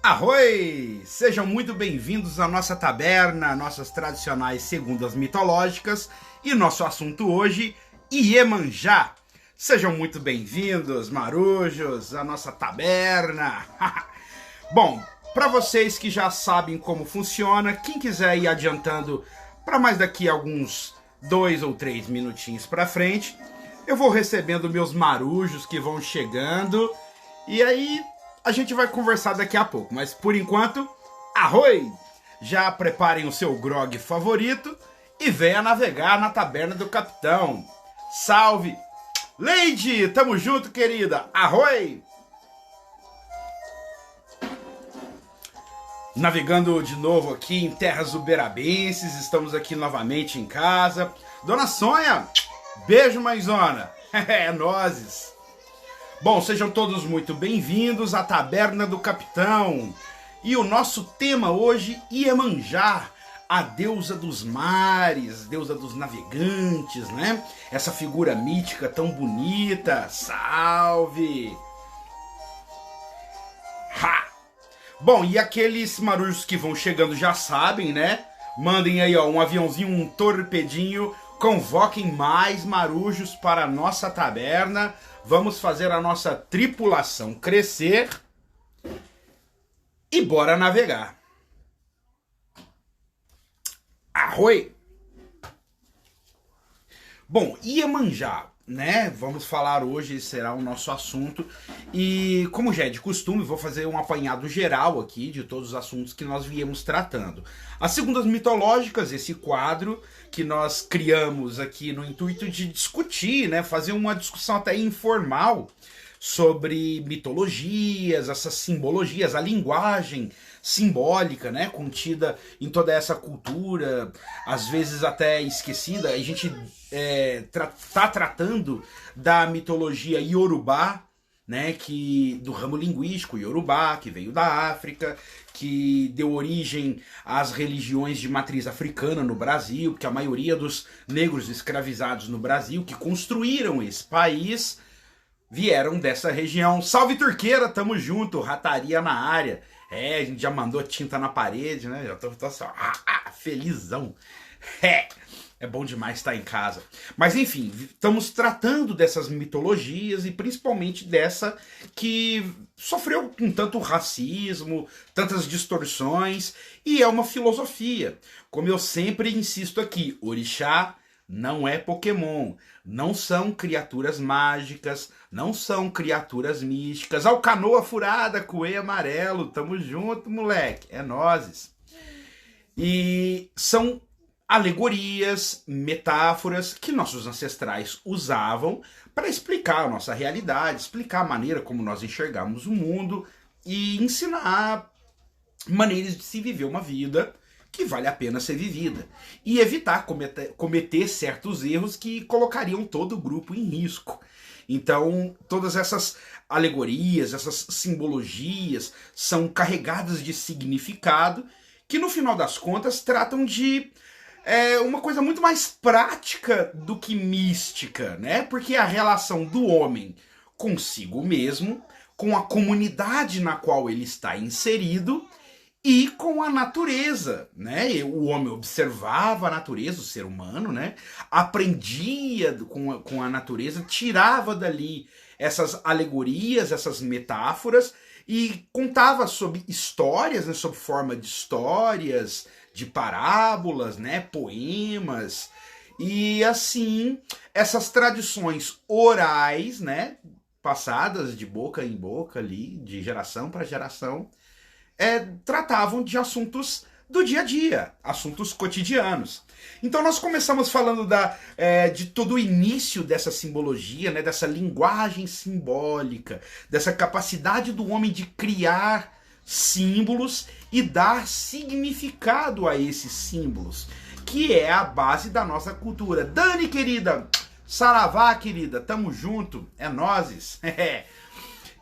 Arroi! Sejam muito bem-vindos à nossa taberna, nossas tradicionais segundas mitológicas e nosso assunto hoje, Iemanjá. Sejam muito bem-vindos, marujos, à nossa taberna. Bom, para vocês que já sabem como funciona, quem quiser ir adiantando para mais daqui a alguns 2 ou 3 minutinhos para frente, eu vou recebendo meus marujos que vão chegando e aí a gente vai conversar daqui a pouco. Mas por enquanto, arroi! Já preparem o seu grog favorito e venha navegar na taberna do capitão. Salve! Lady, tamo junto, querida! Arroi! Navegando de novo aqui em terras uberabenses, estamos aqui novamente em casa. Dona Sônia, beijo, mãezona! É nóis! Bom, sejam todos muito bem-vindos à Taberna do Capitão. E o nosso tema hoje, Iemanjá, a deusa dos mares, deusa dos navegantes, né? Essa figura mítica tão bonita. Salve! Ha! Bom, e aqueles marujos que vão chegando já sabem, né? Mandem aí, ó, um aviãozinho, um torpedinho. Convoquem mais marujos para a nossa taberna. Vamos fazer a nossa tripulação crescer. E bora navegar. Arroi! Bom, Iemanjá, né? Vamos falar hoje, será o nosso assunto. E como já é de costume, vou fazer um apanhado geral aqui de todos os assuntos que nós viemos tratando. As segundas mitológicas, esse quadro que nós criamos aqui no intuito de discutir, né? Fazer uma discussão até informal sobre mitologias, essas simbologias, a linguagem simbólica, né, contida em toda essa cultura, às vezes até esquecida. A gente tá tratando da mitologia iorubá, né, que do ramo linguístico iorubá, que veio da África, que deu origem às religiões de matriz africana no Brasil, porque a maioria dos negros escravizados no Brasil que construíram esse país vieram dessa região. Salve Turqueira, tamo junto, rataria na área. A gente já mandou tinta na parede, né? Já tô assim, felizão. É bom demais estar em casa. Mas enfim, estamos tratando dessas mitologias e principalmente dessa que sofreu com tanto racismo, tantas distorções, e é uma filosofia. Como eu sempre insisto aqui, orixá não é Pokémon, não são criaturas mágicas, não são criaturas místicas. Ao canoa furada, coelho amarelo, tamo junto, moleque, é nozes. E são alegorias, metáforas que nossos ancestrais usavam para explicar a nossa realidade, explicar a maneira como nós enxergamos o mundo e ensinar maneiras de se viver uma vida que vale a pena ser vivida, e evitar cometer certos erros que colocariam todo o grupo em risco. Então, todas essas alegorias, essas simbologias são carregadas de significado que, no final das contas, tratam de uma coisa muito mais prática do que mística, né? Porque é a relação do homem consigo mesmo, com a comunidade na qual ele está inserido, e com a natureza, né? O homem observava a natureza, o ser humano, né? Aprendia com a natureza, tirava dali essas alegorias, essas metáforas e contava sobre histórias, né? Sob forma de histórias, de parábolas, né? Poemas. E assim, essas tradições orais, né? Passadas de boca em boca ali, de geração para geração, tratavam de assuntos do dia a dia, assuntos cotidianos. Então nós começamos falando de todo o início dessa simbologia, né, dessa linguagem simbólica, dessa capacidade do homem de criar símbolos e dar significado a esses símbolos, que é a base da nossa cultura. Dani, querida, saravá, querida, tamo junto, é nozes.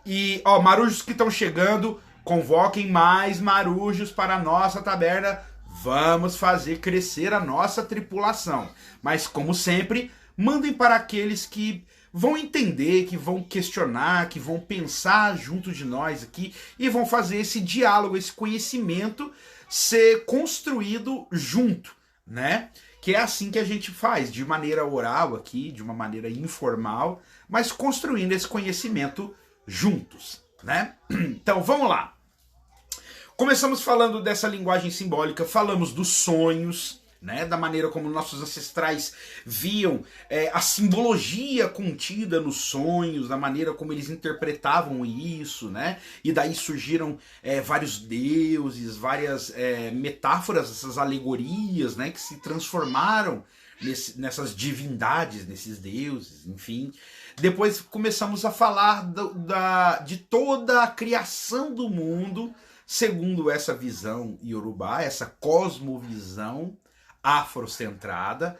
E, ó, marujos que estão chegando, convoquem mais marujos para a nossa taberna. Vamos fazer crescer a nossa tripulação. Mas, como sempre, mandem para aqueles que vão entender, que vão questionar, que vão pensar junto de nós aqui e vão fazer esse diálogo, esse conhecimento ser construído junto, né? Que é assim que a gente faz, de maneira oral aqui, de uma maneira informal, mas construindo esse conhecimento juntos, né? Então, vamos lá. Começamos falando dessa linguagem simbólica, falamos dos sonhos, né, da maneira como nossos ancestrais viam a simbologia contida nos sonhos, da maneira como eles interpretavam isso, né, e daí surgiram vários deuses, várias metáforas, essas alegorias, né, que se transformaram nessas divindades, nesses deuses, enfim. Depois começamos a falar de toda a criação do mundo, segundo essa visão iorubá, essa cosmovisão afrocentrada,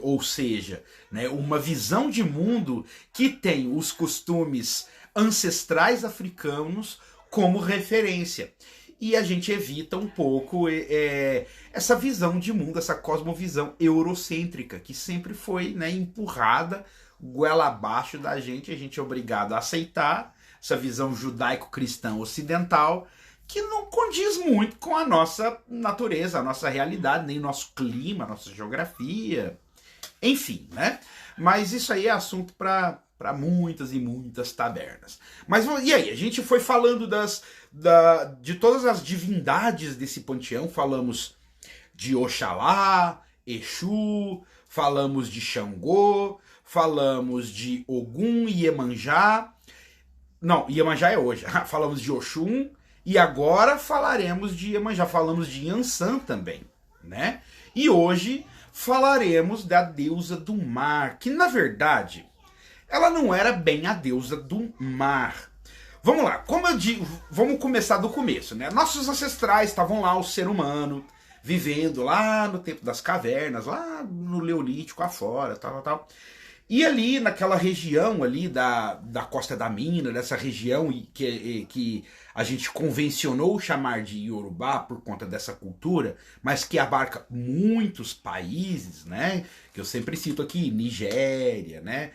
ou seja, né, uma visão de mundo que tem os costumes ancestrais africanos como referência. E a gente evita um pouco essa visão de mundo, essa cosmovisão eurocêntrica, que sempre foi, né, empurrada goela abaixo da gente, a gente é obrigado a aceitar essa visão judaico-cristã ocidental, que não condiz muito com a nossa natureza, a nossa realidade, nem o nosso clima, a nossa geografia, enfim, né? Mas isso aí é assunto para muitas e muitas tabernas. Mas e aí? A gente foi falando de todas as divindades desse panteão, falamos de Oxalá, Exu, falamos de Xangô, falamos de Ogum e Iemanjá. Não, Iemanjá é hoje. Falamos de Oxum. E agora falaremos de Iemanjá, falamos de Yansan também, né? E hoje falaremos da deusa do mar, que na verdade ela não era bem a deusa do mar. Vamos lá, como eu digo, vamos começar do começo, né? Nossos ancestrais estavam lá, o ser humano, vivendo lá no tempo das cavernas, lá no Neolítico afora, tal. E ali naquela região ali da Costa da Mina, dessa região que a gente convencionou chamar de Iorubá por conta dessa cultura, mas que abarca muitos países, né? Que eu sempre cito aqui, Nigéria, né?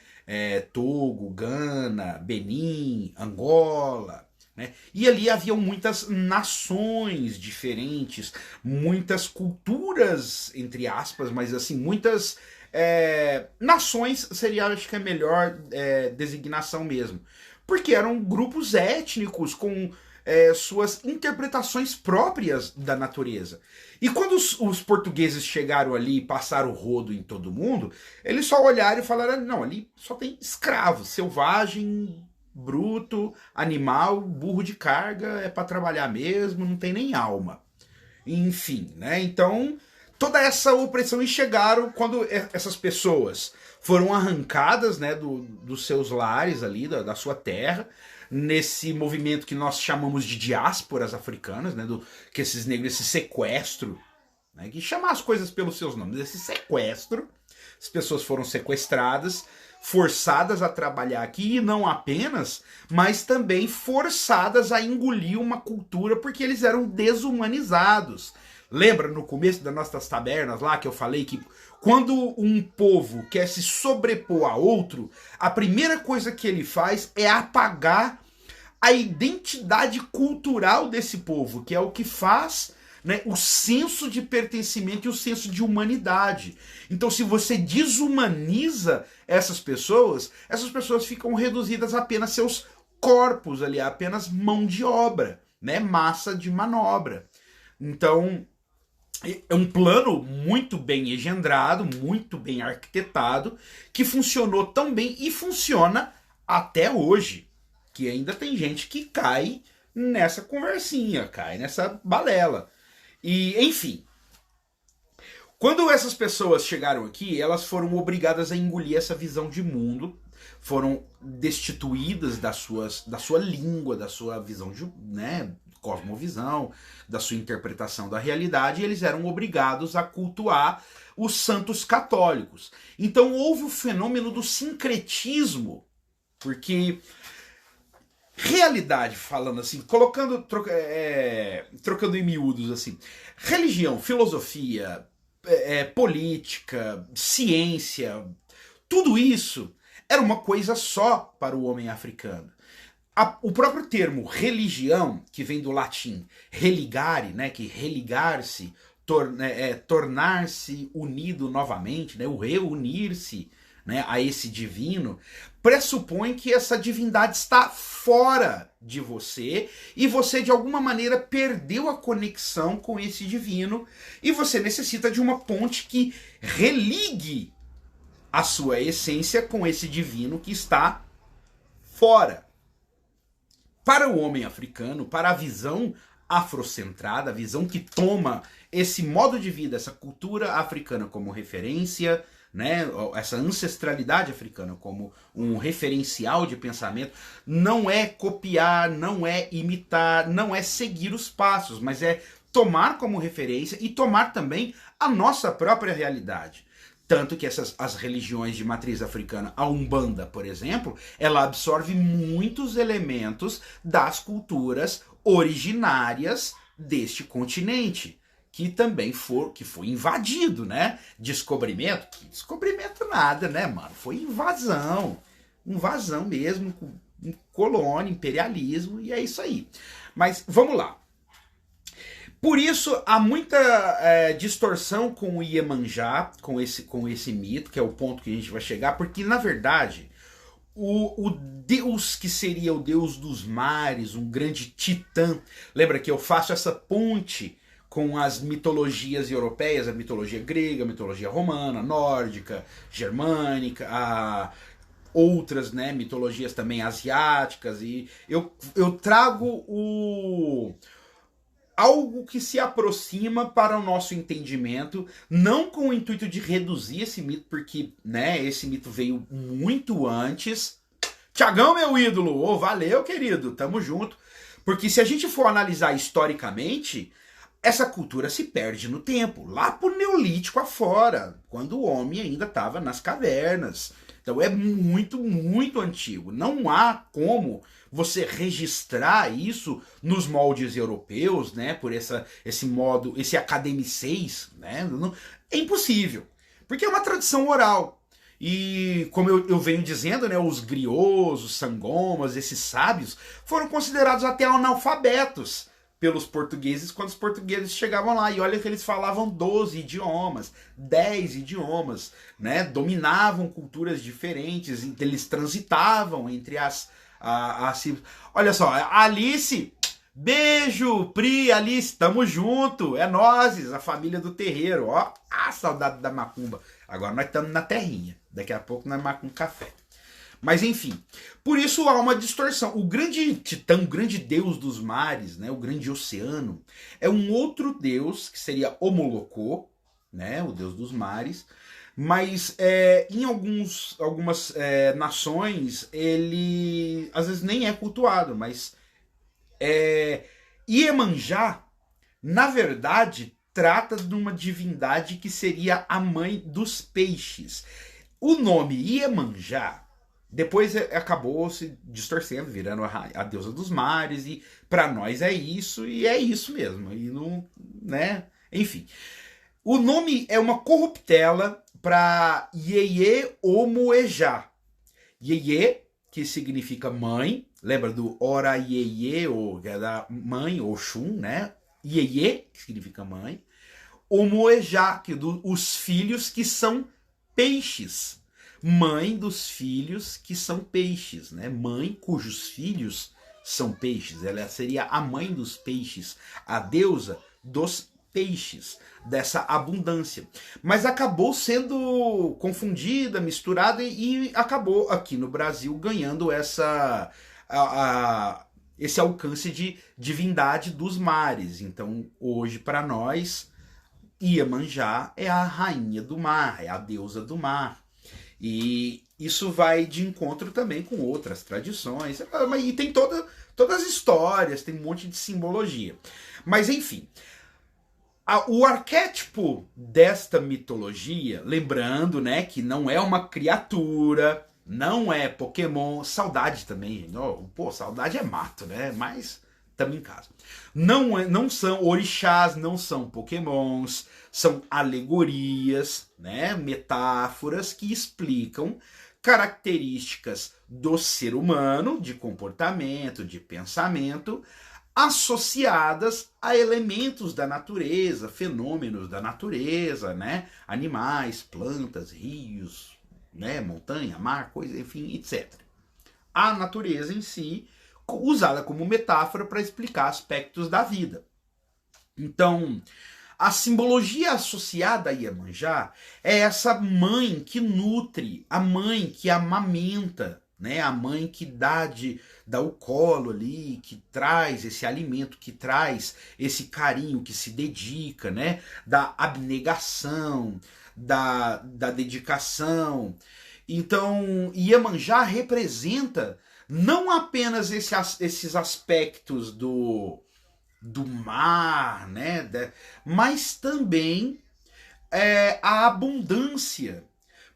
Togo, Gana, Benin, Angola, né? E ali haviam muitas nações diferentes, muitas culturas, entre aspas, mas assim, muitas nações seria, acho que é a melhor designação mesmo. Porque eram grupos étnicos com suas interpretações próprias da natureza. E quando os portugueses chegaram ali e passaram o rodo em todo mundo, eles só olharam e falaram, não, ali só tem escravo, selvagem, bruto, animal, burro de carga, é para trabalhar mesmo, não tem nem alma. Enfim, né? Então, toda essa opressão, e chegaram quando essas pessoas foram arrancadas, né, dos seus lares ali, da sua terra, nesse movimento que nós chamamos de diásporas africanas, né, que esses negros, esse sequestro, né, que chamar as coisas pelos seus nomes, esse sequestro, as pessoas foram sequestradas, forçadas a trabalhar aqui, e não apenas, mas também forçadas a engolir uma cultura porque eles eram desumanizados. Lembra no começo das nossas tabernas lá que eu falei que quando um povo quer se sobrepor a outro, a primeira coisa que ele faz é apagar a identidade cultural desse povo, que é o que faz, né, o senso de pertencimento e o senso de humanidade. Então, se você desumaniza essas pessoas ficam reduzidas a apenas seus corpos ali, a apenas mão de obra, né, massa de manobra. Então, é um plano muito bem engendrado, muito bem arquitetado, que funcionou tão bem e funciona até hoje. Que ainda tem gente que cai nessa conversinha, cai nessa balela. E, enfim, quando essas pessoas chegaram aqui, elas foram obrigadas a engolir essa visão de mundo, foram destituídas da sua língua, da sua visão de, né, cosmovisão, da sua interpretação da realidade, e eles eram obrigados a cultuar os santos católicos. Então houve o fenômeno do sincretismo, porque realidade, falando assim, trocando em miúdos assim, religião, filosofia, política, ciência, tudo isso era uma coisa só para o homem africano. O próprio termo religião, que vem do latim religare, né, que religar-se, tornar-se unido novamente, né, o reunir-se, né, a esse divino, pressupõe que essa divindade está fora de você e você de alguma maneira perdeu a conexão com esse divino e você necessita de uma ponte que religue a sua essência com esse divino que está fora. Para o homem africano, para a visão afrocentrada, a visão que toma esse modo de vida, essa cultura africana como referência, né, essa ancestralidade africana como um referencial de pensamento, não é copiar, não é imitar, não é seguir os passos, mas é tomar como referência e tomar também a nossa própria realidade. Tanto que as religiões de matriz africana, a Umbanda, por exemplo, ela absorve muitos elementos das culturas originárias deste continente, que também foi invadido, né? Descobrimento? Que descobrimento nada, né, mano? Foi invasão mesmo, colônia, imperialismo, e é isso aí. Mas vamos lá. Por isso, há muita distorção com o Iemanjá, com esse mito, que é o ponto que a gente vai chegar, porque, na verdade, o deus que seria o deus dos mares, um grande titã, lembra que eu faço essa ponte com as mitologias europeias, a mitologia grega, a mitologia romana, nórdica, germânica, outras, né, mitologias também asiáticas, e eu trago algo que se aproxima para o nosso entendimento, não com o intuito de reduzir esse mito, porque, né, esse mito veio muito antes. Tiagão, meu ídolo, oh, valeu, querido, tamo junto. Porque se a gente for analisar historicamente, essa cultura se perde no tempo, lá pro Neolítico afora, quando o homem ainda estava nas cavernas. Então é muito, muito antigo. Não há como você registrar isso nos moldes europeus, né? Por esse modo, esse academicês, né? É impossível. Porque é uma tradição oral. E como eu venho dizendo, né? Os griots, os sangomas, esses sábios, foram considerados até analfabetos pelos portugueses quando os portugueses chegavam lá. E olha que eles falavam 12 idiomas, 10 idiomas, né? Dominavam culturas diferentes, eles transitavam entre olha só, Alice, beijo, Pri, Alice, tamo junto, é nós, a família do terreiro, ó, saudade da macumba. Agora nós estamos na terrinha, daqui a pouco nós marcamos um café. Mas enfim, por isso há uma distorção. O grande titã, o grande deus dos mares, né, o grande oceano, é um outro deus, que seria Omolocô, né, o deus dos mares, mas em algumas nações ele às vezes nem é cultuado, mas Iemanjá, na verdade, trata de uma divindade que seria a mãe dos peixes. O nome Iemanjá depois acabou se distorcendo, virando a deusa dos mares, e para nós é isso, e é isso mesmo. E não, né? Enfim. O nome é uma corruptela para Ieye Omoejá. Ieye, que significa mãe, lembra do Ora Ieye, ou que é da mãe, Oxum, né? Ieye, que significa mãe. Omoejá, que os filhos que são peixes. Mãe dos filhos que são peixes, né? Mãe cujos filhos são peixes. Ela seria a mãe dos peixes, a deusa dos peixes, dessa abundância. Mas acabou sendo confundida, misturada e acabou aqui no Brasil ganhando esse alcance de divindade dos mares. Então, hoje, para nós, Iemanjá é a rainha do mar, é a deusa do mar. E isso vai de encontro também com outras tradições. E tem todas as histórias, tem um monte de simbologia. Mas enfim, o arquétipo desta mitologia, lembrando, né, que não é uma criatura, não é Pokémon, saudade também. Pô, saudade é mato, né? Mas estamos em casa. Não são orixás, não são pokémons, são alegorias, né, metáforas que explicam características do ser humano, de comportamento, de pensamento, associadas a elementos da natureza, fenômenos da natureza, né? Animais, plantas, rios, né? Montanha, mar, coisa, enfim, etc. A natureza em si, usada como metáfora para explicar aspectos da vida. Então, a simbologia associada a Iemanjá é essa mãe que nutre, a mãe que amamenta, né? A mãe que dá o colo ali, que traz esse alimento, que traz esse carinho, que se dedica, né? Da abnegação, da dedicação. Então, Iemanjá representa não apenas esses aspectos do mar, né? Mas também a abundância.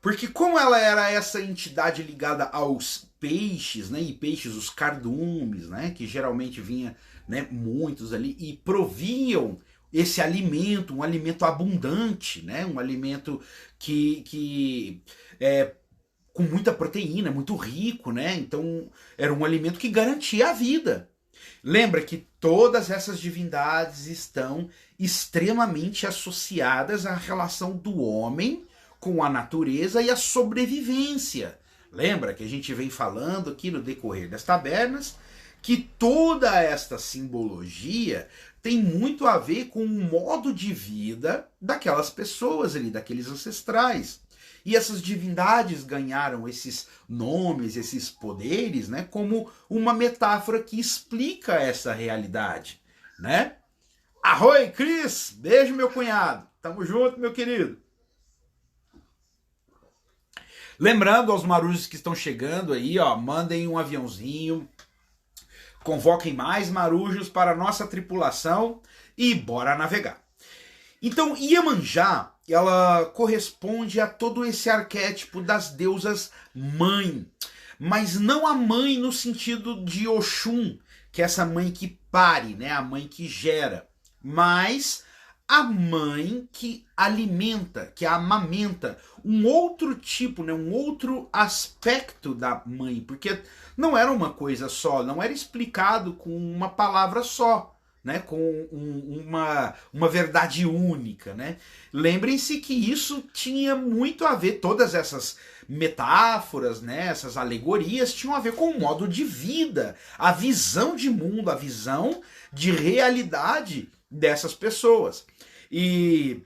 Porque como ela era essa entidade ligada aos peixes, né? E peixes, os cardumes, né? Que geralmente vinha, né, muitos ali, e proviam esse alimento, um alimento abundante, né? Um alimento que com muita proteína, muito rico, né? Então era um alimento que garantia a vida. Lembra que todas essas divindades estão extremamente associadas à relação do homem com a natureza e a sobrevivência. Lembra que a gente vem falando aqui no decorrer das tabernas que toda esta simbologia tem muito a ver com o modo de vida daquelas pessoas ali, daqueles ancestrais. E essas divindades ganharam esses nomes, esses poderes, né, como uma metáfora que explica essa realidade, né? Arroi, Cris! Beijo, meu cunhado! Tamo junto, meu querido! Lembrando aos marujos que estão chegando aí, ó, mandem um aviãozinho, convoquem mais marujos para a nossa tripulação e bora navegar. Então, Iemanjá, ela corresponde a todo esse arquétipo das deusas mãe, mas não a mãe no sentido de Oxum, que é essa mãe que pare, né, a mãe que gera, mas a mãe que alimenta, que amamenta, um outro tipo, né, um outro aspecto da mãe, porque não era uma coisa só, não era explicado com uma palavra só, né, com uma verdade única, né? Lembrem-se que isso tinha muito a ver, todas essas metáforas, né, essas alegorias tinham a ver com o modo de vida, a visão de mundo, a visão de realidade dessas pessoas. E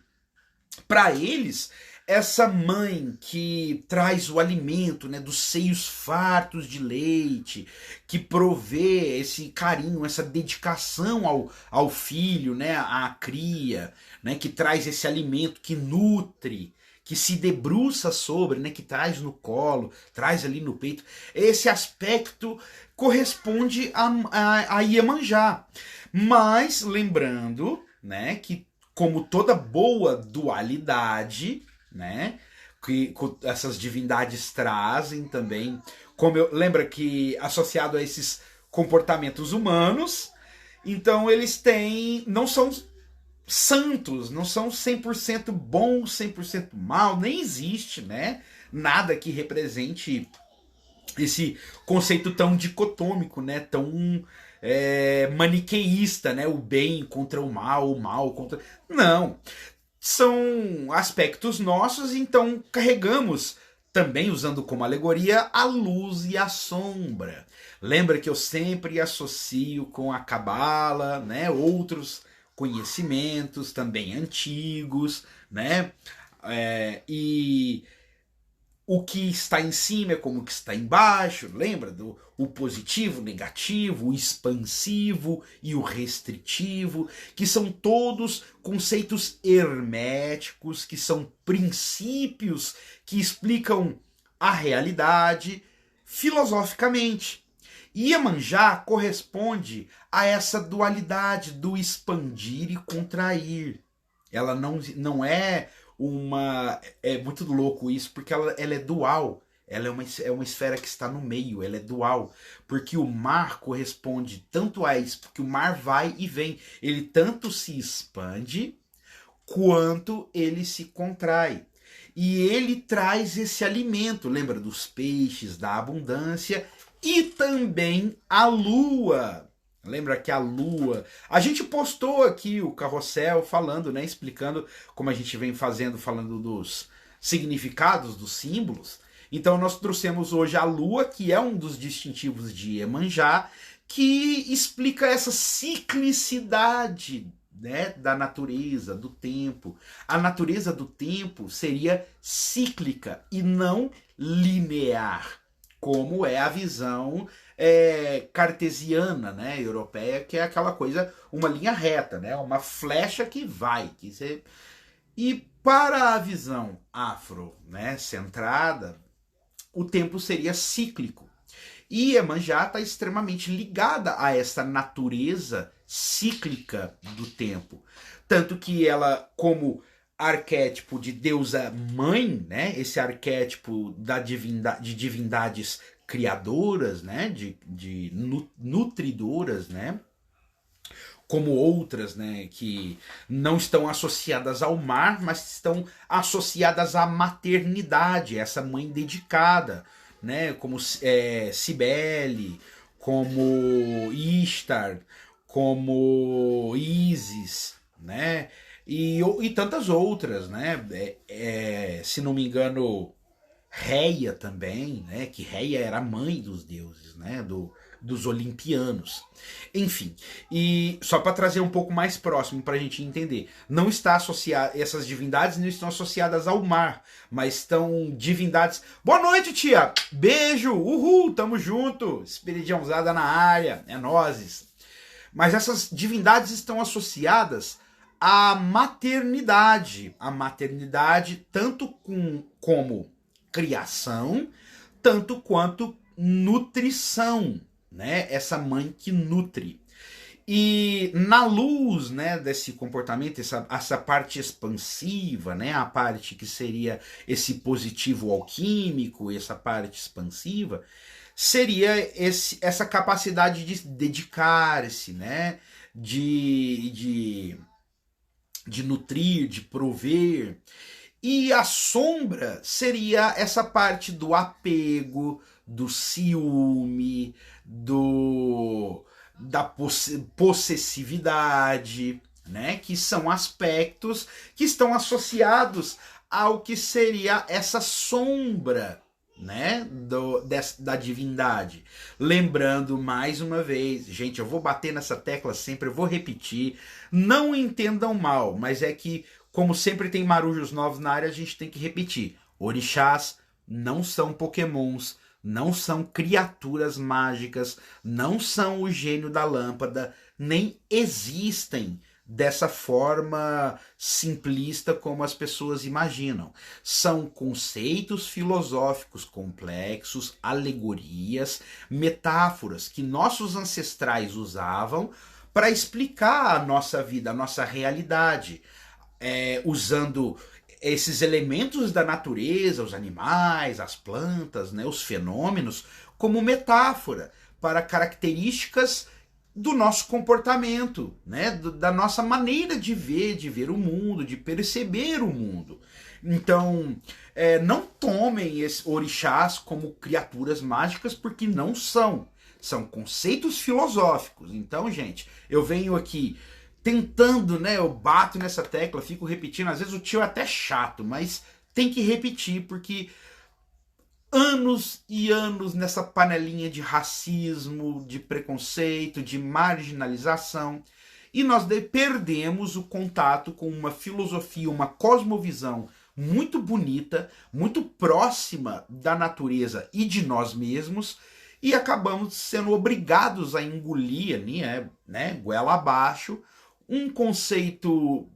para eles, essa mãe que traz o alimento, né, dos seios fartos de leite, que provê esse carinho, essa dedicação ao filho, né, à cria, né, que traz esse alimento, que nutre, que se debruça sobre, né, que traz no colo, traz ali no peito, esse aspecto corresponde a Iemanjá. Mas lembrando, né, que como toda boa dualidade, né, que essas divindades trazem também, lembra que associado a esses comportamentos humanos, então eles não são santos, não são 100% bom, 100% mal, nem existe, né, nada que represente esse conceito tão dicotômico, né, tão maniqueísta, né, o bem contra o mal contra... Não, são aspectos nossos, então carregamos também, usando como alegoria, a luz e a sombra. Lembra que eu sempre associo com a Cabala, né, outros conhecimentos também antigos, né, e o que está em cima é como o que está embaixo, lembra do o positivo, o negativo, o expansivo e o restritivo, que são todos conceitos herméticos, que são princípios que explicam a realidade filosoficamente. Iemanjá corresponde a essa dualidade do expandir e contrair. Ela não é uma... É muito louco isso, porque ela é dual. Ela é uma esfera que está no meio, ela é dual. Porque o mar corresponde tanto a isso, porque o mar vai e vem. Ele tanto se expande, quanto ele se contrai. E ele traz esse alimento, lembra dos peixes, da abundância, e também a lua. Lembra que a lua... A gente postou aqui o carrossel falando, né, explicando como a gente vem fazendo, falando dos significados dos símbolos. Então nós trouxemos hoje a lua, que é um dos distintivos de Iemanjá, que explica essa ciclicidade, né, da natureza, do tempo. A natureza do tempo seria cíclica e não linear, como é a visão cartesiana, né, europeia, que é aquela coisa, uma linha reta, né, uma flecha que vai. E para a visão afro, né, centrada, o tempo seria cíclico. E Iemanjá está extremamente ligada a essa natureza cíclica do tempo. Tanto que ela, como arquétipo de deusa mãe, né, esse arquétipo de divindades criadoras, né, de nutridoras, né, como outras, né, que não estão associadas ao mar, mas estão associadas à maternidade, essa mãe dedicada, né, como Cibele, como Ishtar, como Ísis, né, e tantas outras, né, se não me engano, Reia também, né, que Reia era a mãe dos deuses, né, dos olimpianos. Enfim, e só para trazer um pouco mais próximo para a gente entender, não está associada, essas divindades não estão associadas ao mar, mas estão divindades. Boa noite, tia! Beijo! Uhul! Tamo junto! Espiridiãozada na área, é nozes. Mas essas divindades estão associadas à maternidade. A maternidade tanto como criação, tanto quanto nutrição, né? Essa mãe que nutre. E na luz, né, desse comportamento, essa parte expansiva, né, a parte que seria esse positivo alquímico, essa parte expansiva, seria essa capacidade de dedicar-se, né, de nutrir, de prover. E a sombra seria essa parte do apego, do ciúme, da possessividade, né? Que são aspectos que estão associados ao que seria essa sombra, né, da divindade. Lembrando mais uma vez, gente, eu vou bater nessa tecla sempre, eu vou repetir, não entendam mal, mas é que, como sempre tem marujos novos na área, a gente tem que repetir. Orixás não são pokémons, não são criaturas mágicas, não são o gênio da lâmpada, nem existem dessa forma simplista como as pessoas imaginam. São conceitos filosóficos complexos, alegorias, metáforas que nossos ancestrais usavam para explicar a nossa vida, a nossa realidade, usando esses elementos da natureza, os animais, as plantas, né, os fenômenos, como metáfora para características do nosso comportamento, né, da nossa maneira de ver o mundo, de perceber o mundo. Então, não tomem esses orixás como criaturas mágicas, porque não são. São conceitos filosóficos. Então, gente, eu venho aqui tentando, né, eu bato nessa tecla, fico repetindo, às vezes o tio é até chato, mas tem que repetir, porque anos e anos nessa panelinha de racismo, de preconceito, de marginalização, e nós perdemos o contato com uma filosofia, uma cosmovisão muito bonita, muito próxima da natureza e de nós mesmos, e acabamos sendo obrigados a engolir ali, né, goela abaixo, um conceito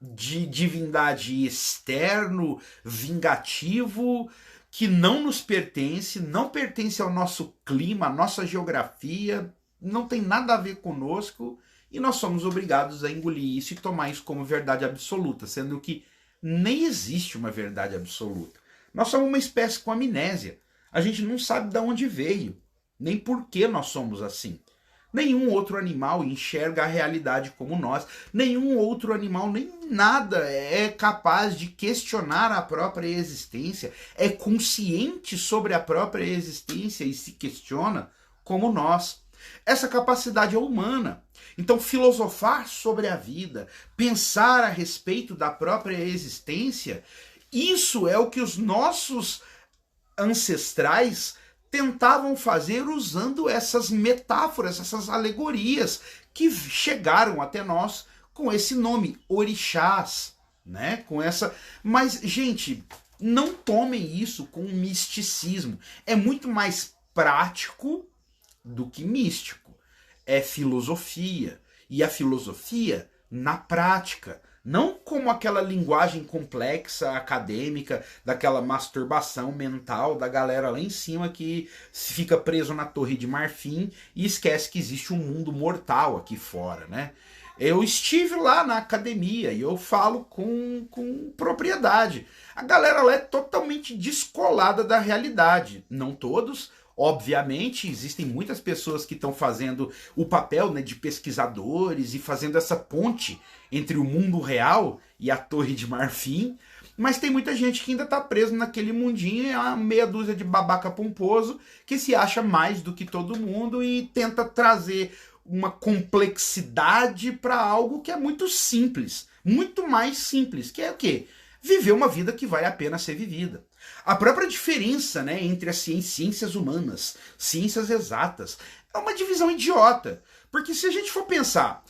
de divindade externo, vingativo, que não nos pertence, não pertence ao nosso clima, à nossa geografia, não tem nada a ver conosco, e nós somos obrigados a engolir isso e tomar isso como verdade absoluta, sendo que nem existe uma verdade absoluta. Nós somos uma espécie com amnésia. A gente não sabe de onde veio, nem por que nós somos assim. Nenhum outro animal enxerga a realidade como nós. Nenhum outro animal, nem nada é capaz de questionar a própria existência, é consciente sobre a própria existência e se questiona como nós. Essa capacidade é humana. Então, filosofar sobre a vida, pensar a respeito da própria existência, isso é o que os nossos ancestrais tentavam fazer usando essas metáforas, essas alegorias que chegaram até nós com esse nome, orixás, né? Com essa, mas gente, não tomem isso com misticismo. É muito mais prático do que místico. É filosofia, e a filosofia na prática, não como aquela linguagem complexa, acadêmica, daquela masturbação mental da galera lá em cima que fica preso na Torre de Marfim e esquece que existe um mundo mortal aqui fora, né? Eu estive lá na academia e eu falo com propriedade. A galera lá é totalmente descolada da realidade. Não todos, obviamente, existem muitas pessoas que estão fazendo o papel, né, de pesquisadores e fazendo essa ponte entre o mundo real e a Torre de Marfim, mas tem muita gente que ainda está preso naquele mundinho, é uma meia dúzia de babaca pomposo que se acha mais do que todo mundo e tenta trazer uma complexidade para algo que é muito simples, muito mais simples, que é o quê? Viver uma vida que vale a pena ser vivida. A própria diferença, né, entre as ciências humanas, ciências exatas, é uma divisão idiota. Porque se a gente for pensar,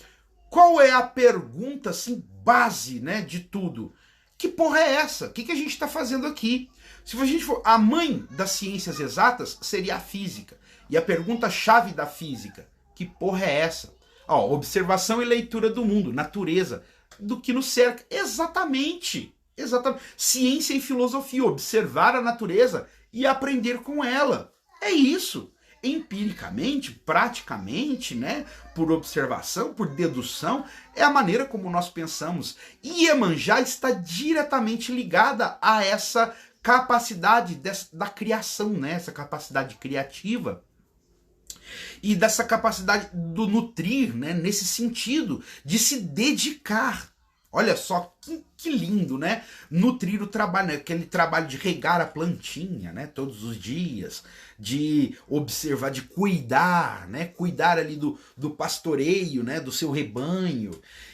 qual é a pergunta assim, base, né, de tudo? Que porra é essa? O que a gente está fazendo aqui? Se a gente for, a mãe das ciências exatas seria a física. E a pergunta-chave da física, que porra é essa? Ó, observação e leitura do mundo, natureza, do que nos cerca. Exatamente. Exatamente. Ciência e filosofia, observar a natureza e aprender com ela. É isso. Empiricamente, praticamente, né, por observação, por dedução, é a maneira como nós pensamos. E Iemanjá está diretamente ligada a essa capacidade da criação, né, essa capacidade criativa e dessa capacidade do nutrir, né, nesse sentido de se dedicar. Olha só que lindo, né? Nutrir o trabalho, né? Aquele trabalho de regar a plantinha, né? Todos os dias, de observar, de cuidar, né? Cuidar ali do pastoreio, né? Do seu rebanho.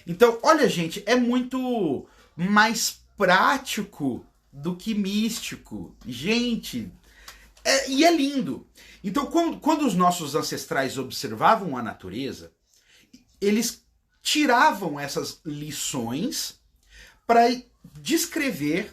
Então, olha, gente, é muito mais prático do que místico. Gente, e é lindo. Então, quando os nossos ancestrais observavam a natureza, eles tiravam essas lições para descrever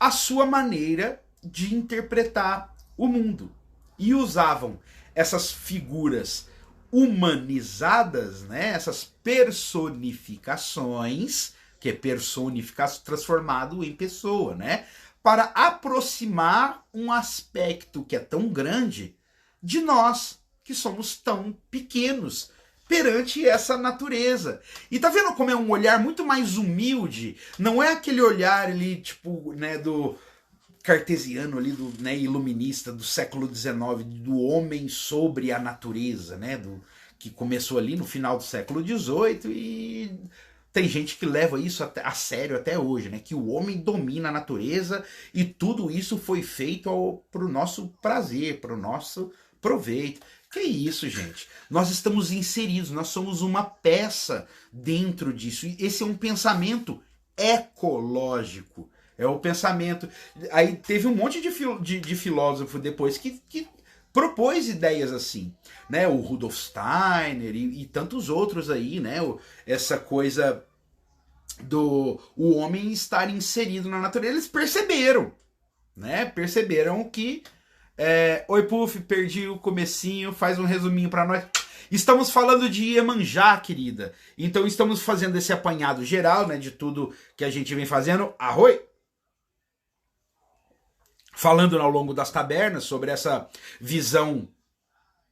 a sua maneira de interpretar o mundo. E usavam essas figuras humanizadas, né, essas personificações, que é personificar transformado em pessoa, né, para aproximar um aspecto que é tão grande de nós, que somos tão pequenos perante essa natureza. E tá vendo como é um olhar muito mais humilde? Não é aquele olhar ali, tipo, né, do cartesiano ali, do, né, iluminista do século XIX, do homem sobre a natureza, né, que começou ali no final do século XVIII e tem gente que leva isso a sério até hoje, né, que o homem domina a natureza e tudo isso foi feito pro nosso prazer, pro nosso proveito. Que isso, gente? Nós estamos inseridos, nós somos uma peça dentro disso. E esse é um pensamento ecológico. É o pensamento... Aí teve um monte de filósofo depois que propôs ideias assim, né? O Rudolf Steiner e tantos outros aí, né? Essa coisa do o homem estar inserido na natureza. Eles perceberam, né? Perceberam que... Oi, Puff, perdi o comecinho, faz um resuminho pra nós. Estamos falando de Iemanjá, querida. Então estamos fazendo esse apanhado geral, né, de tudo que a gente vem fazendo. Arroi! Falando ao longo das tabernas sobre essa visão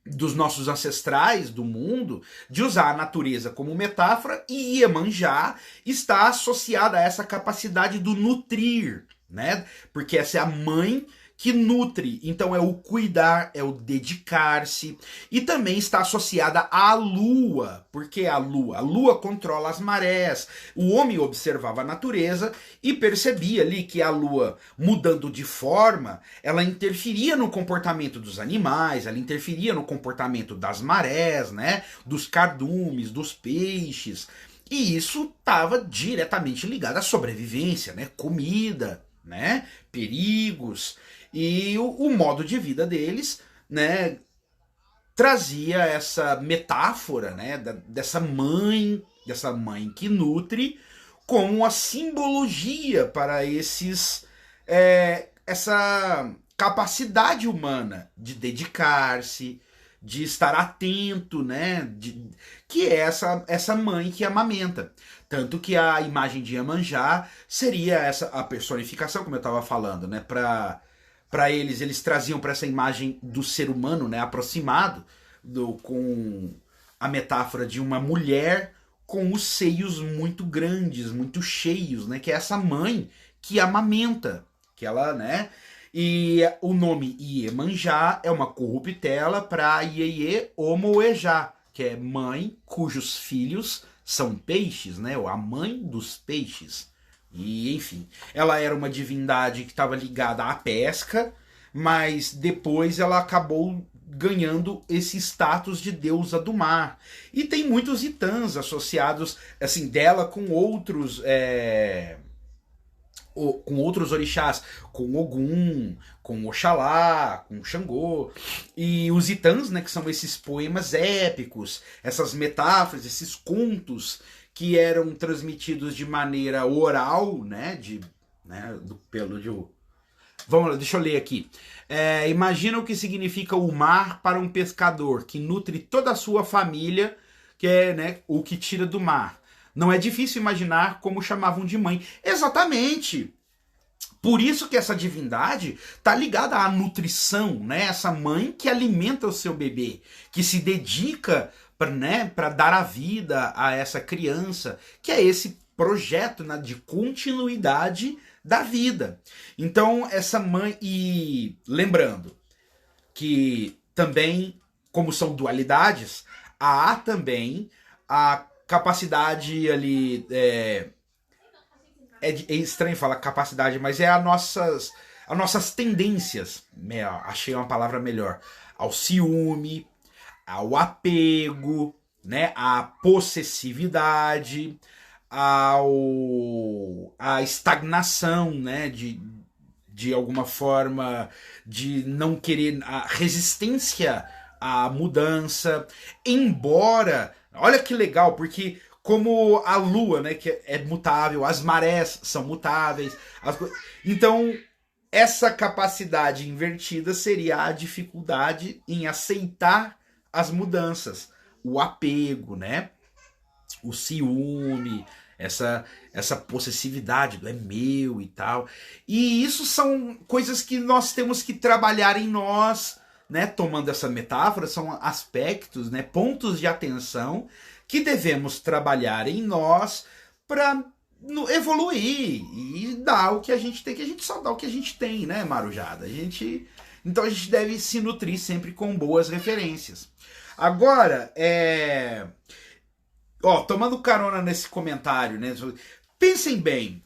dos nossos ancestrais, do mundo, de usar a natureza como metáfora, e Iemanjá está associada a essa capacidade do nutrir, né? Porque essa é a mãe que nutre, então é o cuidar, é o dedicar-se, e também está associada à lua, porque a lua controla as marés. O homem observava a natureza e percebia ali que a lua, mudando de forma, ela interferia no comportamento dos animais, ela interferia no comportamento das marés, né, dos cardumes, dos peixes, e isso estava diretamente ligado à sobrevivência, né, comida, né, perigos, e o modo de vida deles, né, trazia essa metáfora, né, dessa mãe que nutre, como uma simbologia para essa capacidade humana de dedicar-se, de estar atento, né, que é essa mãe que amamenta. Tanto que a imagem de Iemanjá seria a personificação, como eu estava falando, né, para eles traziam para essa imagem do ser humano, né, aproximado, com a metáfora de uma mulher com os seios muito grandes, muito cheios, né, que é essa mãe que amamenta, que ela, né, e o nome Iemanjá é uma corruptela para Iê Omoejá, que é mãe cujos filhos são peixes, né, ou a mãe dos peixes. E, enfim, ela era uma divindade que estava ligada à pesca, mas depois ela acabou ganhando esse status de deusa do mar. E tem muitos itãs associados, assim, dela com outros orixás, com Ogum, com Oxalá, com Xangô, e os itãs, né, que são esses poemas épicos, essas metáforas, esses contos que eram transmitidos de maneira oral, né, Vamos lá, deixa eu ler aqui. Imagina o que significa o mar para um pescador que nutre toda a sua família, que é, né, o que tira do mar. Não é difícil imaginar como chamavam de mãe. Exatamente! Por isso que essa divindade está ligada à nutrição, né? Essa mãe que alimenta o seu bebê, que se dedica para dar a vida a essa criança, que é esse projeto, né, de continuidade da vida. Então, essa mãe, e lembrando que também, como são dualidades, há também a capacidade ali, é estranho falar capacidade, mas é as nossas tendências, achei uma palavra melhor, ao ciúme, ao apego, né, à possessividade, à estagnação, né, de alguma forma, de não querer, a resistência à mudança, embora, olha que legal, porque como a lua, né, que é mutável, as marés são mutáveis, então essa capacidade invertida seria a dificuldade em aceitar as mudanças, o apego, né, o ciúme, essa possessividade do é meu e tal. E isso são coisas que nós temos que trabalhar em nós, né, tomando essa metáfora, são aspectos, né, pontos de atenção que devemos trabalhar em nós para evoluir e dar o que a gente tem, que a gente só dá o que a gente tem, né, Marujada? Então a gente deve se nutrir sempre com boas referências. Agora, tomando carona nesse comentário, né, pensem bem,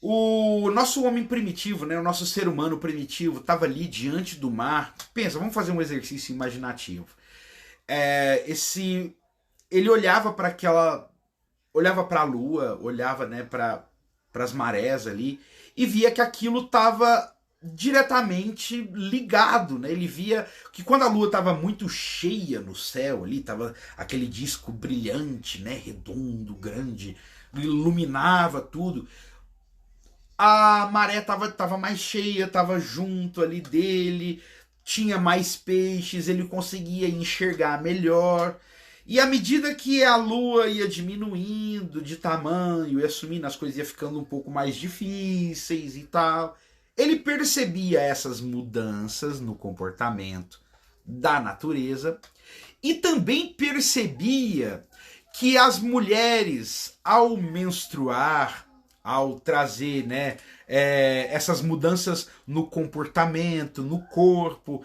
o nosso homem primitivo, né, o nosso ser humano primitivo estava ali diante do mar. Pensa, vamos fazer um exercício imaginativo. Ele olhava para a lua, olhava, né, para as marés ali e via que aquilo estava diretamente ligado, né? Ele via que quando a lua estava muito cheia no céu ali, estava aquele disco brilhante, né, redondo, grande, iluminava tudo. A maré estava mais cheia, estava junto ali dele, tinha mais peixes, ele conseguia enxergar melhor. E à medida que a lua ia diminuindo de tamanho, ia sumindo, as coisas iam ficando um pouco mais difíceis e tal, ele percebia essas mudanças no comportamento da natureza e também percebia que as mulheres, ao menstruar, ao trazer, né, essas mudanças no comportamento, no corpo,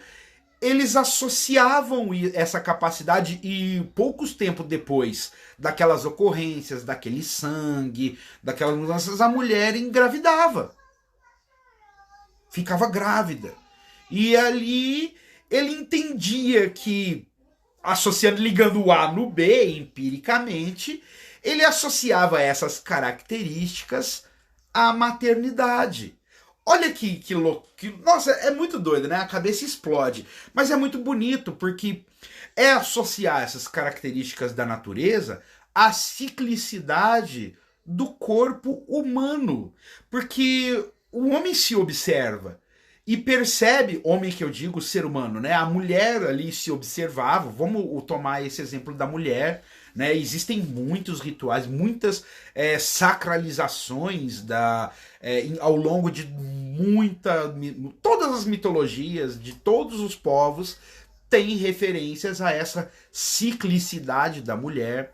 eles associavam essa capacidade e poucos tempos depois daquelas ocorrências, daquele sangue, daquelas mudanças, a mulher engravidava. Ficava grávida. E ali ele entendia que, associando, ligando o A no B, empiricamente, ele associava essas características à maternidade. Olha que louco. Nossa, é muito doido, né? A cabeça explode. Mas é muito bonito, porque é associar essas características da natureza à ciclicidade do corpo humano. Porque o homem se observa e percebe, homem que eu digo, ser humano, né? A mulher ali se observava. Vamos tomar esse exemplo da mulher. Né? Existem muitos rituais, muitas sacralizações ao longo de todas as mitologias de todos os povos têm referências a essa ciclicidade da mulher.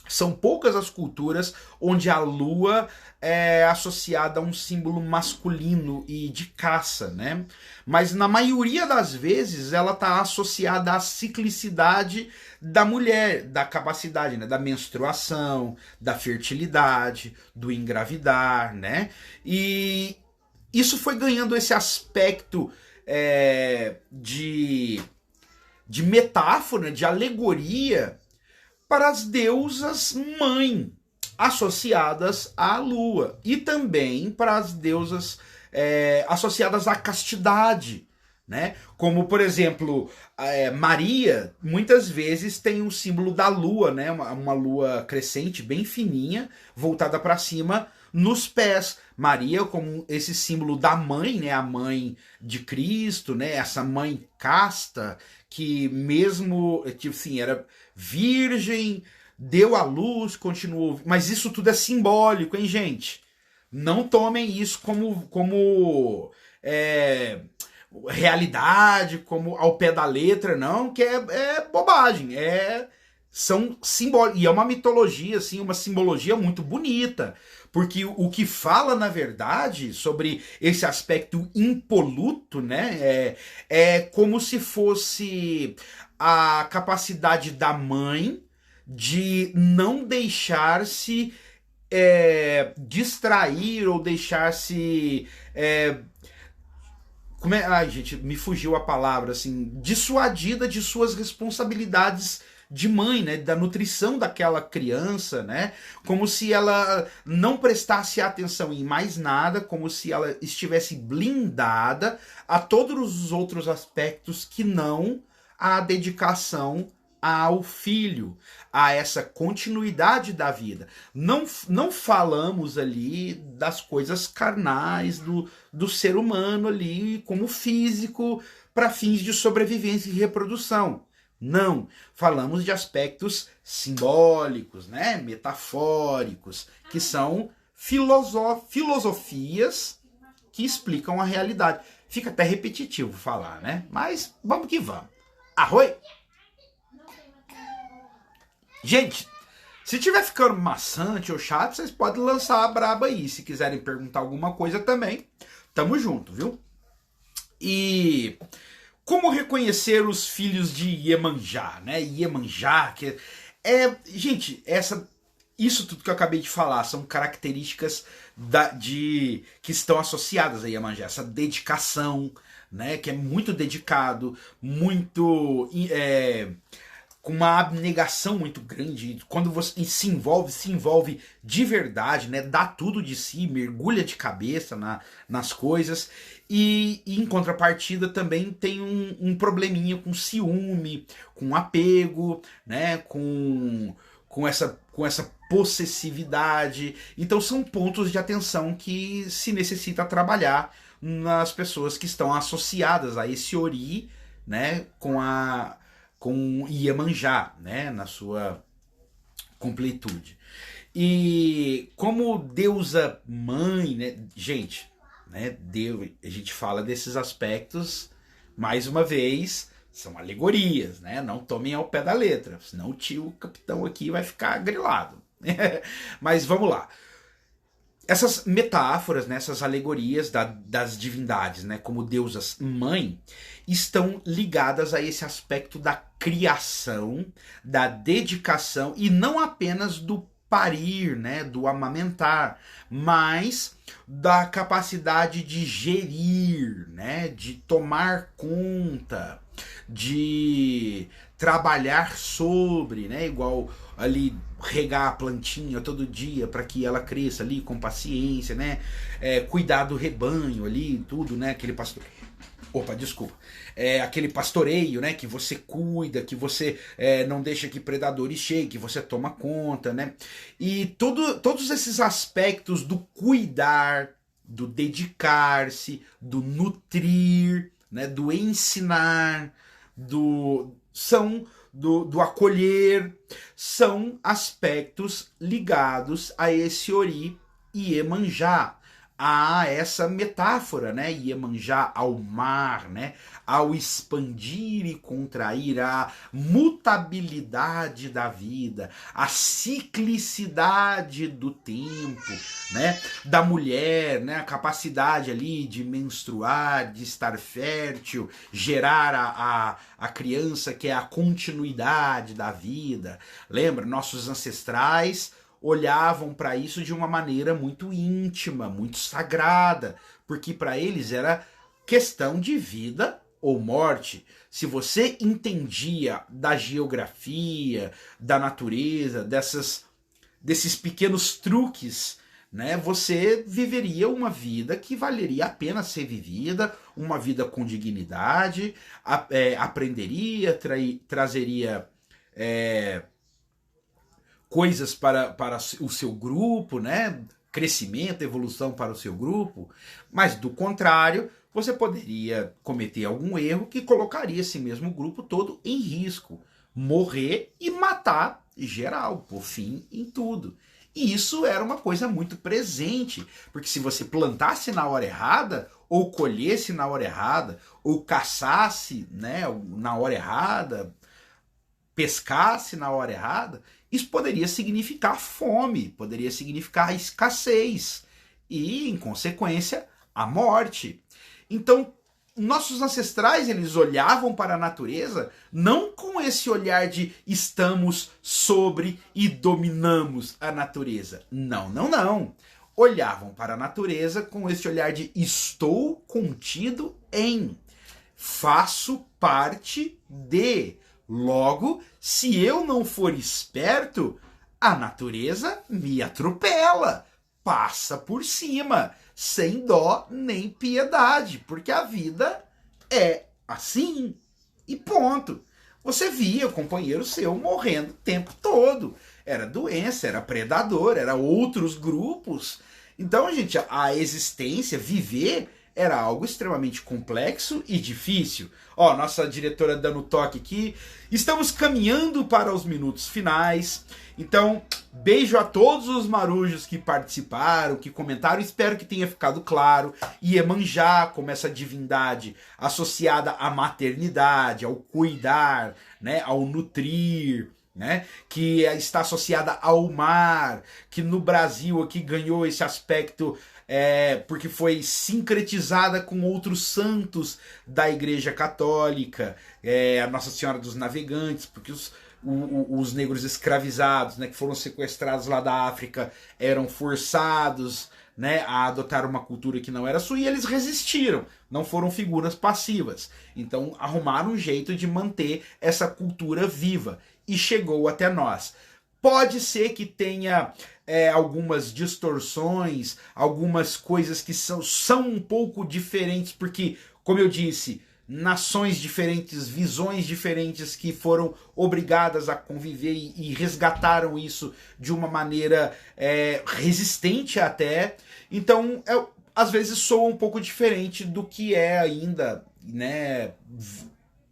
São poucas as culturas onde a lua é associada a um símbolo masculino e de caça, né? Mas na maioria das vezes ela está associada à ciclicidade da mulher, da capacidade, né? Da menstruação, da fertilidade, do engravidar, né? E isso foi ganhando esse aspecto de metáfora, de alegoria, para as deusas mãe associadas à lua e também para as deusas associadas à castidade, né? Como, por exemplo, Maria muitas vezes tem um símbolo da lua, né? Uma lua crescente bem fininha, voltada para cima nos pés. Maria como esse símbolo da mãe, né? A mãe de Cristo, né? Essa mãe casta que mesmo, tipo assim, era virgem, deu à luz, continuou. Mas isso tudo é simbólico, hein, gente? Não tomem isso como realidade, como ao pé da letra, não, que é bobagem. São simbólicos. E é uma mitologia, assim, uma simbologia muito bonita. Porque o que fala, na verdade, sobre esse aspecto impoluto, né, é como se fosse a capacidade da mãe de não deixar-se distrair ou deixar-se... Ai, gente, me fugiu a palavra, assim, dissuadida de suas responsabilidades de mãe, né, da nutrição daquela criança, né, como se ela não prestasse atenção em mais nada, como se ela estivesse blindada a todos os outros aspectos que não a dedicação ao filho, a essa continuidade da vida. Não falamos ali das coisas carnais do ser humano ali como físico para fins de sobrevivência e reprodução. Não, falamos de aspectos simbólicos, né, metafóricos, que são filosofias que explicam a realidade. Fica até repetitivo falar, né? Mas vamos que vamos. Arroi! Gente, se tiver ficando maçante ou chato, vocês podem lançar a braba aí. Se quiserem perguntar alguma coisa também, tamo junto, viu? E... como reconhecer os filhos de Iemanjá, né? Iemanjá, que gente, isso tudo que eu acabei de falar são características que estão associadas a Iemanjá, essa dedicação, né? Que é muito dedicado, muito com uma abnegação muito grande. Quando você se envolve de verdade, né? Dá tudo de si, mergulha de cabeça nas coisas. E em contrapartida também tem um probleminha com ciúme, com apego, né? Com essa possessividade. Então são pontos de atenção que se necessita trabalhar nas pessoas que estão associadas a esse Ori, né? Com Iemanjá, né, na sua completude. E como deusa mãe, né, gente, né, a gente fala desses aspectos, mais uma vez, são alegorias, né, não tomem ao pé da letra, senão o tio capitão aqui vai ficar grilado. Mas vamos lá. essas metáforas, né, essas alegorias das divindades, né, como deusas mãe, estão ligadas a esse aspecto da criação, da dedicação, e não apenas do parir, né, do amamentar, mas da capacidade de gerir, né, de tomar conta, de trabalhar sobre, né, igual ali regar a plantinha todo dia para que ela cresça ali com paciência, né, cuidar do rebanho ali, tudo, né, aquele pastor. Opa, desculpa. Aquele pastoreio, né? Que você cuida, que você não deixa que predadores cheguem, que você toma conta, né? E todos esses aspectos do cuidar, do dedicar-se, do nutrir, né? Do ensinar, do acolher, são aspectos ligados a esse Ori Iemanjá, a essa metáfora, né? Iemanjá ao mar, né? Ao expandir e contrair, a mutabilidade da vida, a ciclicidade do tempo, né? Da mulher, né? A capacidade ali de menstruar, de estar fértil, gerar a criança, que é a continuidade da vida. Lembra? Nossos ancestrais olhavam para isso de uma maneira muito íntima, muito sagrada, porque para eles era questão de vida ou morte. Se você entendia da geografia, da natureza, desses pequenos truques, né, você viveria uma vida que valeria a pena ser vivida, uma vida com dignidade, aprenderia, trazeria coisas para o seu grupo, né? Crescimento, evolução para o seu grupo, mas do contrário, você poderia cometer algum erro que colocaria esse mesmo grupo todo em risco, morrer e matar geral, por fim em tudo. E isso era uma coisa muito presente, porque se você plantasse na hora errada, ou colhesse na hora errada, ou caçasse, né, na hora errada, pescasse na hora errada, isso poderia significar fome, poderia significar escassez e, em consequência, a morte. Então, nossos ancestrais, eles olhavam para a natureza não com esse olhar de estamos sobre e dominamos a natureza. Não, não, não. Olhavam para a natureza com esse olhar de estou contido em, faço parte de. Logo, se eu não for esperto, a natureza me atropela, passa por cima, sem dó nem piedade, porque a vida é assim. E ponto. Você via o companheiro seu morrendo o tempo todo. Era doença, era predador, era outros grupos. Então, gente, a existência, viver, era algo extremamente complexo e difícil. Ó, nossa diretora dando toque aqui. Estamos caminhando para os minutos finais. Então, beijo a todos os marujos que participaram, que comentaram. Espero que tenha ficado claro. Iemanjá, como essa divindade associada à maternidade, ao cuidar, né, ao nutrir, né, que está associada ao mar, que no Brasil aqui ganhou esse aspecto porque foi sincretizada com outros santos da Igreja Católica, a Nossa Senhora dos Navegantes, porque os negros escravizados, né, que foram sequestrados lá da África, eram forçados, né, a adotar uma cultura que não era sua, e eles resistiram, não foram figuras passivas. Então arrumaram um jeito de manter essa cultura viva, e chegou até nós. Pode ser que tenha algumas distorções, algumas coisas que são um pouco diferentes, porque, como eu disse, nações diferentes, visões diferentes que foram obrigadas a conviver e resgataram isso de uma maneira resistente até. Então, às vezes soa um pouco diferente do que é ainda, né,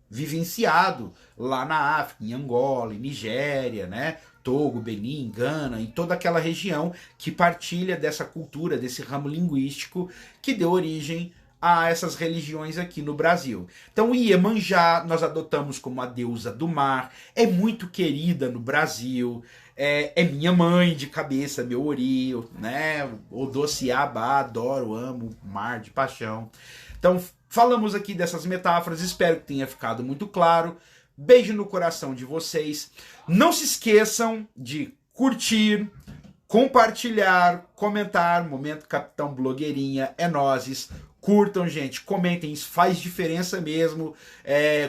vivenciado lá na África, em Angola, em Nigéria, né? Togo, Benin, Gana, em toda aquela região que partilha dessa cultura, desse ramo linguístico que deu origem a essas religiões aqui no Brasil. Então, Iemanjá nós adotamos como a deusa do mar, é muito querida no Brasil, é minha mãe de cabeça, meu ori, né? O doce aba, adoro, amo, mar de paixão. Então, falamos aqui dessas metáforas, espero que tenha ficado muito claro. Beijo no coração de vocês. Não se esqueçam de curtir, compartilhar, comentar. Momento Capitão Blogueirinha, é nóis. Curtam, gente, comentem, isso faz diferença mesmo.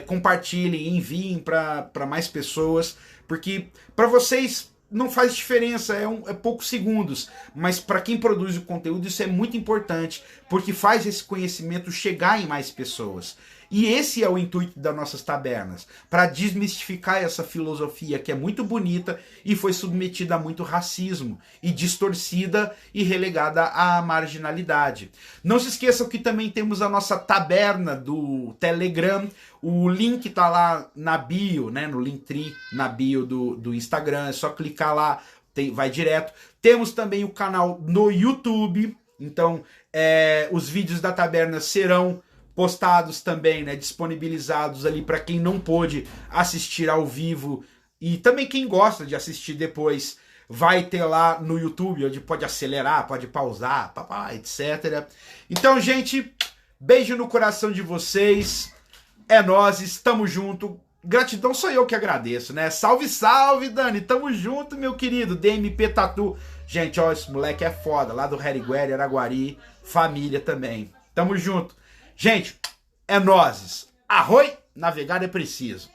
Compartilhem, enviem para mais pessoas, porque para vocês não faz diferença, é poucos segundos, mas para quem produz o conteúdo isso é muito importante, porque faz esse conhecimento chegar em mais pessoas. E esse é o intuito das nossas tabernas, para desmistificar essa filosofia que é muito bonita e foi submetida a muito racismo, e distorcida e relegada à marginalidade. Não se esqueçam que também temos a nossa taberna do Telegram, o link tá lá na bio, né, no Linktree, na bio do Instagram, é só clicar lá, vai direto. Temos também o canal no YouTube, então os vídeos da taberna serão postados também, né, disponibilizados ali para quem não pôde assistir ao vivo, e também quem gosta de assistir depois vai ter lá no YouTube, onde pode acelerar, pode pausar, etc. Então, gente, beijo no coração de vocês, é nóis, estamos junto. Gratidão, sou eu que agradeço, né? Salve, salve, Dani, tamo junto, meu querido DMP Tatu. Gente, ó, esse moleque é foda, lá do Herigueri, Araguari, família também. Tamo junto. Gente, é nóis. Arroi, navegar é preciso.